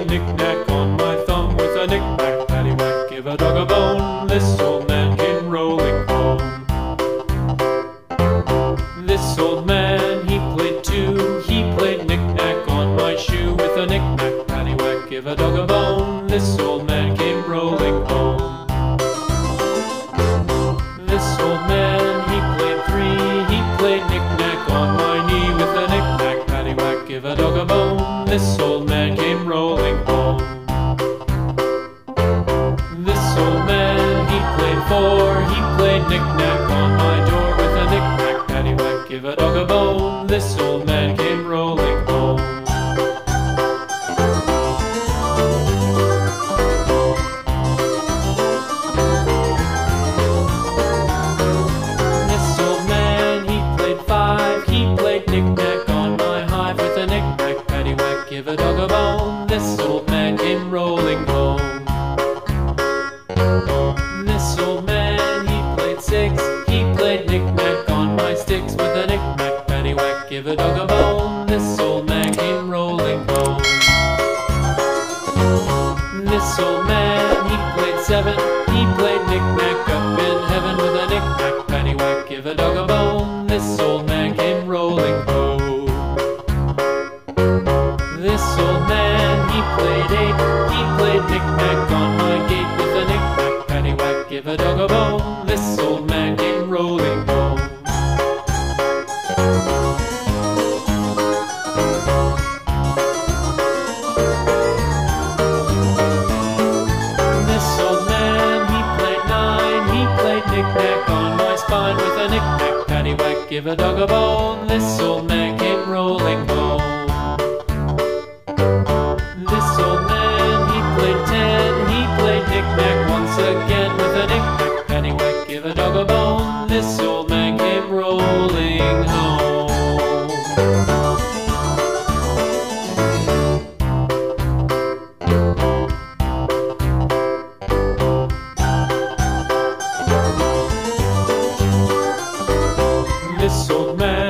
played knick-knack on my thumb with a knick-knack, paddywhack, give a dog a bone. This old man came rolling home. This old man, he played too. He played knick-knack on my shoe with a knick-knack, paddywhack, give a dog a bone. This old man came rolling home. This old man, he played three. He played knick-knack on my knee with a knick-knack, paddywhack, give a dog a bone. This old man came rolling home. This old man, he played four. He played knick-knack on my door with a knick-knack, paddywhack, give a dog a bone. This old man came rolling home. This old man, he played five. He played knick-knack on my hive with a knick-knack, paddywhack, give a dog a bone. This old man came rolling home. This old man, he played six. He played knick-knack on my sticks with a knick-knack, paddywhack, give a dog a bone. This old man came rolling home. This old man, he played seven. He played knick-knack up in heaven with a knick-knack, paddywhack, give a dog a bone. This old man came rolling home. This old man, he played eight. He played knick-knack on my gate with a knick-knack, paddywhack, give a dog a bone. This old man came rolling home. This old man, he played nine. He played knick-knack on my spine with a knick-knack, paddywhack, give a dog a bone. This old man came rolling home. This old man, he played ten. He played knick-knack once again with a knick-knack, paddywhack, give a dog a bone. This old man came rolling home. This old man,